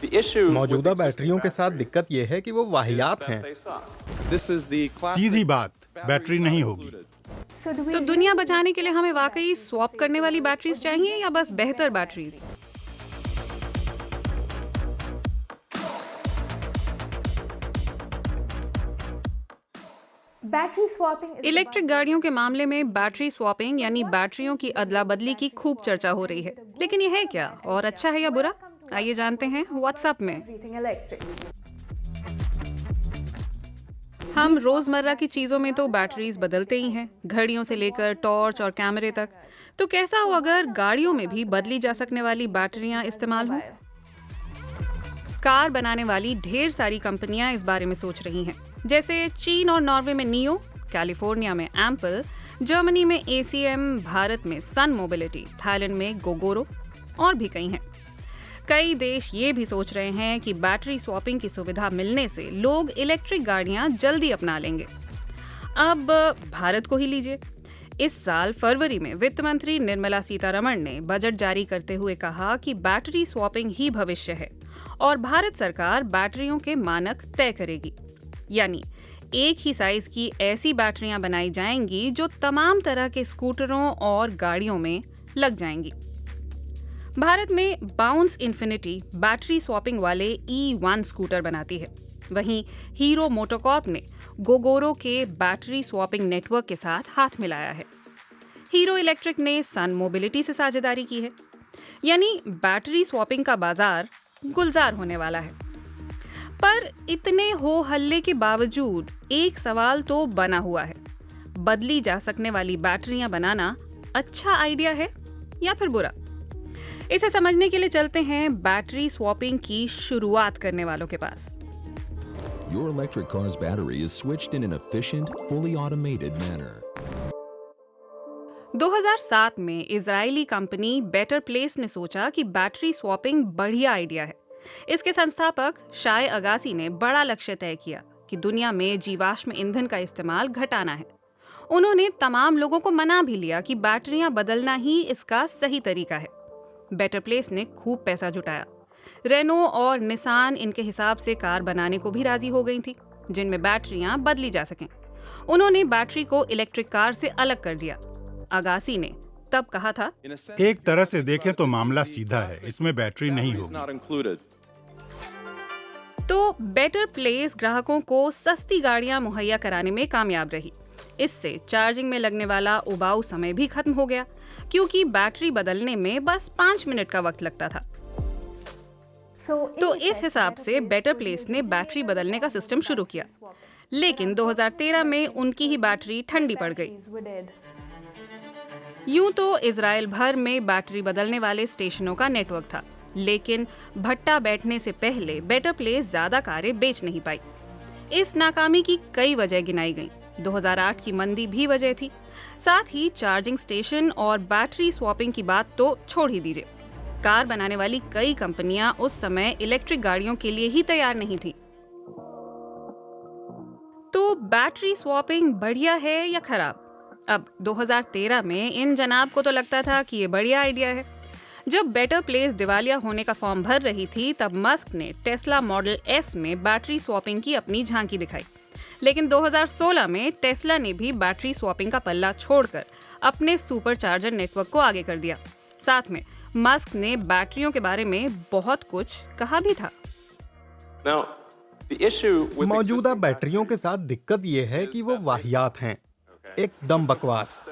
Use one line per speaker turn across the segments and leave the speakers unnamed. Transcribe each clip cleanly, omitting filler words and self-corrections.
मौजूदा बैटरियों के साथ दिक्कत यह है कि वो वाहियात हैं।
सीधी बात, बैटरी नहीं होगी।
तो दुनिया बचाने के लिए हमें वाकई स्वैप करने वाली बैटरीज चाहिए या बस बेहतर बैटरीज? इलेक्ट्रिक गाड़ियों के मामले में बैटरी स्वैपिंग यानी बैटरियों की अदला बदली की खूब चर्चा हो रही है, लेकिन यह है क्या और अच्छा है या बुरा? आइए जानते हैं व्हाट्सएप में। हम रोजमर्रा की चीजों में तो बैटरीज बदलते ही हैं, घड़ियों से लेकर टॉर्च और कैमरे तक। तो कैसा हो अगर गाड़ियों में भी बदली जा सकने वाली बैटरियां इस्तेमाल हों? कार बनाने वाली ढेर सारी कंपनियां इस बारे में सोच रही हैं, जैसे चीन और नॉर्वे में नियो, कैलिफोर्निया में एम्पल, जर्मनी में ACM, भारत में सन मोबिलिटी, थाईलैंड में गोगोरो और भी कई हैं। कई देश ये भी सोच रहे हैं कि बैटरी स्वैपिंग की सुविधा मिलने से लोग इलेक्ट्रिक गाड़ियां जल्दी अपना लेंगे। अब भारत को ही लीजिए। इस साल फरवरी में वित्त मंत्री निर्मला सीतारमण ने बजट जारी करते हुए कहा कि बैटरी स्वैपिंग ही भविष्य है और भारत सरकार बैटरियों के मानक तय करेगी। यानी एक ही साइज की ऐसी बैटरियां बनाई जाएंगी जो तमाम तरह के स्कूटरों और गाड़ियों में लग जाएंगी। भारत में बाउंस इन्फिनिटी बैटरी स्वैपिंग वाले E1 स्कूटर बनाती है। वहीं हीरो मोटोकॉर्प ने गोगोरो के बैटरी स्वैपिंग नेटवर्क के साथ हाथ मिलाया है। हीरो इलेक्ट्रिक ने सन मोबिलिटी से साझेदारी की है। यानी बैटरी स्वैपिंग का बाजार गुलजार होने वाला है। पर इतने हो हल्ले के बावजूद एक सवाल तो बना हुआ है, बदली जा सकने वाली बैटरियां बनाना अच्छा आइडिया है या फिर बुरा? इसे समझने के लिए चलते हैं बैटरी स्वैपिंग की शुरुआत करने वालों के पास।
Your electric car's battery is switched in an efficient, fully automated manner.
2007 में इजरायली कंपनी बेटर प्लेस ने सोचा कि बैटरी स्वैपिंग बढ़िया आइडिया है। इसके संस्थापक शाय अगासी ने बड़ा लक्ष्य तय किया कि दुनिया में जीवाश्म ईंधन का इस्तेमाल घटाना है। उन्होंने तमाम लोगों को मना भी लिया कि बैटरियां बदलना ही इसका सही तरीका है। बेटर प्लेस ने खूब पैसा जुटाया। रेनो और निसान इनके हिसाब से कार बनाने को भी राजी हो गई थी, जिनमें बैटरियां बदली जा सकें। उन्होंने बैटरी को इलेक्ट्रिक कार से अलग कर दिया। अगासी ने तब कहा था,
एक तरह से देखें तो मामला सीधा है, इसमें बैटरी नहीं होगी।
तो बेटर प्लेस ग्राहकों को सस्ती गाड़ियां मुहैया कराने में कामयाब रही। इससे चार्जिंग में लगने वाला उबाऊ समय भी खत्म हो गया, क्योंकि बैटरी बदलने में बस 5 मिनट का वक्त लगता था। तो इस हिसाब से बेटर प्लेस ने बैटरी बदलने का सिस्टम शुरू किया। लेकिन 2013 में उनकी ही बैटरी ठंडी पड़ गई। यूं तो इजराइल भर में बैटरी बदलने वाले स्टेशनों का नेटवर्क था, लेकिन भट्टा बैठने से पहले बेटर प्लेस ज्यादा कारें बेच नहीं पाई। इस नाकामी की कई वजह गिनाई गईं। 2008 की मंदी भी वजह थी। साथ ही चार्जिंग स्टेशन और बैटरी स्वैपिंग की बात तो छोड़ ही दीजिए। कार बनाने वाली कई कंपनियां उस समय इलेक्ट्रिक गाड़ियों के लिए ही तैयार नहीं थी। तो बैटरी स्वैपिंग बढ़िया है या खराब? अब 2013 में इन जनाब को तो लगता था कि ये बढ़िया आइडिया है। जब बेटर प्लेस दिवालिया होने का फॉर्म भर रही थी, तब मस्क ने टेस्ला मॉडल S में बैटरी स्वैपिंग की अपनी झांकी दिखाई। लेकिन 2016 में टेस्ला ने भी बैटरी स्वैपिंग का पल्ला छोड़कर अपने सुपर चार्जर नेटवर्क को आगे कर दिया। साथ में मस्क ने बैटरियों के बारे में बहुत कुछ कहा भी था।
मौजूदा बैटरियों के साथ दिक्कत ये है कि वो वाहियात हैं, एकदम बकवास,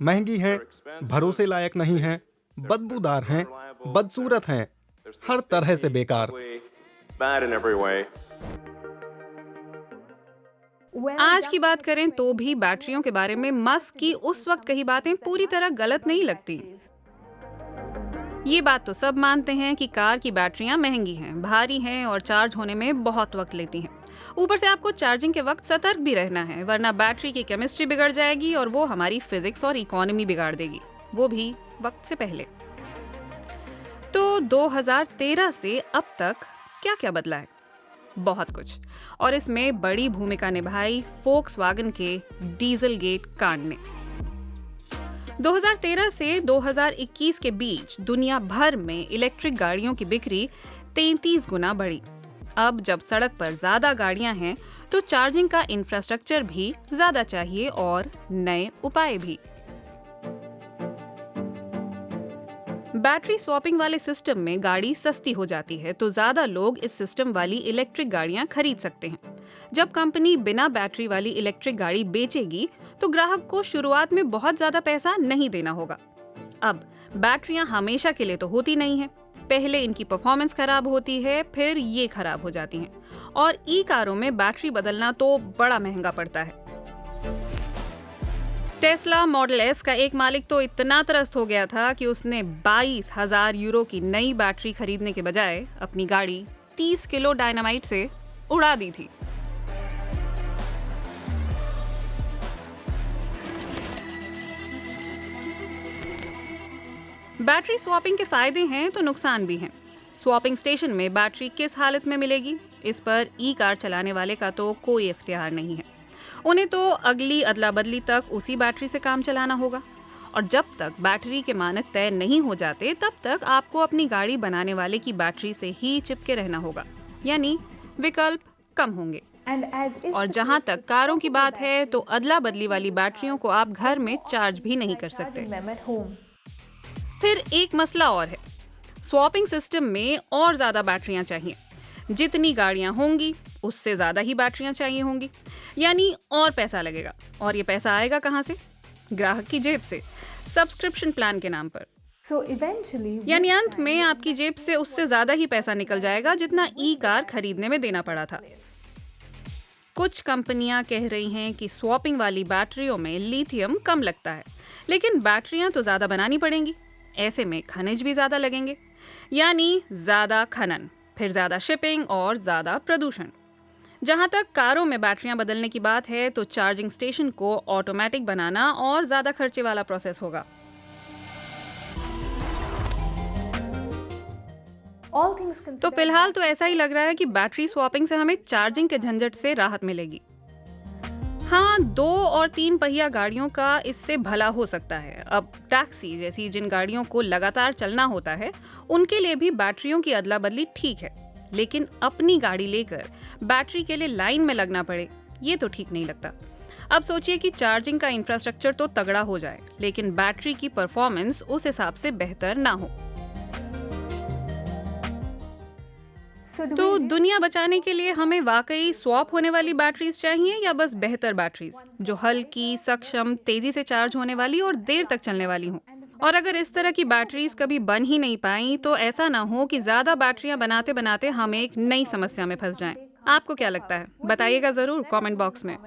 महंगी हैं, भरोसे लायक नहीं हैं, बदबूदार हैं, बदसूरत हैं, हर तरह से बेकार।
आज की बात करें तो भी बैटरियों के बारे में मस्क की उस वक्त कही बातें पूरी तरह गलत नहीं लगती। ये बात तो सब मानते हैं कि कार की बैटरियां महंगी हैं, भारी हैं और चार्ज होने में बहुत वक्त लेती हैं। ऊपर से आपको चार्जिंग के वक्त सतर्क भी रहना है, वरना बैटरी की केमिस्ट्री बिगड़ जाएगी और वो हमारी फिजिक्स और इकोनॉमी बिगाड़ देगी, वो भी वक्त से पहले। तो 2013 से अब तक क्या क्या बदला है? बहुत कुछ, और इसमें बड़ी भूमिका निभाई फोक्सवैगन के डीजल गेट कांड ने। 2013 से 2021 के बीच दुनिया भर में इलेक्ट्रिक गाड़ियों की बिक्री 33 गुना बढ़ी। अब जब सड़क पर ज्यादा गाड़ियां हैं तो चार्जिंग का इंफ्रास्ट्रक्चर भी ज्यादा चाहिए और नए उपाय भी। बैटरी स्वैपिंग वाले सिस्टम में गाड़ी सस्ती हो जाती है तो ज्यादा लोग इस सिस्टम वाली इलेक्ट्रिक गाड़ियां खरीद सकते हैं। जब कंपनी बिना बैटरी वाली इलेक्ट्रिक गाड़ी बेचेगी तो ग्राहक को शुरुआत में बहुत ज्यादा पैसा नहीं देना होगा। अब बैटरियां हमेशा के लिए तो होती नहीं है, पहले इनकी परफॉर्मेंस खराब होती है, फिर ये खराब हो जाती हैं और ई कारों में बैटरी बदलना तो बड़ा महंगा पड़ता है। टेस्ला मॉडल एस का एक मालिक तो इतना त्रस्त हो गया था कि उसने 22,000 यूरो की नई बैटरी खरीदने के बजाय अपनी गाड़ी 30 किलो डायनामाइट से उड़ा दी थी। बैटरी स्वैपिंग के फायदे हैं तो नुकसान भी हैं। स्वैपिंग स्टेशन में बैटरी किस हालत में मिलेगी, इस पर ई कार चलाने वाले का तो कोई इख्तियार नहीं है। उन्हें तो अगली अदला बदली तक उसी बैटरी से काम चलाना होगा और जब तक बैटरी के मानक तय नहीं हो जाते तब तक आपको अपनी गाड़ी बनाने वाले की बैटरी से ही चिपके रहना होगा, यानी विकल्प कम होंगे। और जहां तक कारों की बात है तो अदला बदली वाली बैटरियों को आप घर में चार्ज भी नहीं कर सकते। फिर एक मसला और है, स्वैपिंग सिस्टम में और ज्यादा बैटरियां चाहिए। जितनी गाड़ियां होंगी उससे ज्यादा ही बैटरियां चाहिए होंगी, यानी और पैसा लगेगा। और ये पैसा आएगा कहां से? ग्राहक की जेब से, सब्सक्रिप्शन प्लान के नाम पर। यानी अंत में आपकी जेब से उससे ज्यादा ही पैसा निकल जाएगा जितना ई कार खरीदने में देना पड़ा था। कुछ कंपनियां कह रही हैं कि स्वैपिंग वाली बैटरियों में लिथियम कम लगता है, लेकिन बैटरियां तो ज्यादा बनानी पड़ेंगी, ऐसे में खनिज भी ज्यादा लगेंगे, यानी ज्यादा खनन, फिर ज्यादा शिपिंग और ज्यादा प्रदूषण। जहां तक कारों में बैटरियां बदलने की बात है तो चार्जिंग स्टेशन को ऑटोमेटिक बनाना और ज्यादा खर्चे वाला प्रोसेस होगा। तो फिलहाल तो ऐसा ही लग रहा है कि बैटरी स्वैपिंग से हमें चार्जिंग के झंझट से राहत मिलेगी। हाँ, 2 और 3 पहिया गाड़ियों का इससे भला हो सकता है। अब टैक्सी जैसी जिन गाड़ियों को लगातार चलना होता है उनके लिए भी बैटरियों की अदला बदली ठीक है, लेकिन अपनी गाड़ी लेकर बैटरी के लिए लाइन में लगना पड़े, ये तो ठीक नहीं लगता। अब सोचिए कि चार्जिंग का इंफ्रास्ट्रक्चर तो तगड़ा हो जाए लेकिन बैटरी की परफॉर्मेंस उस हिसाब से बेहतर ना हो। तो दुनिया बचाने के लिए हमें वाकई स्वैप होने वाली बैटरीज चाहिए या बस बेहतर बैटरीज जो हल्की, सक्षम, तेजी से चार्ज होने वाली और देर तक चलने वाली हों? और अगर इस तरह की बैटरीज कभी बन ही नहीं पाई तो ऐसा ना हो कि ज्यादा बैटरियां बनाते बनाते हम एक नई समस्या में फंस जाएं। आपको क्या लगता है? बताइएगा जरूर कमेंट बॉक्स में।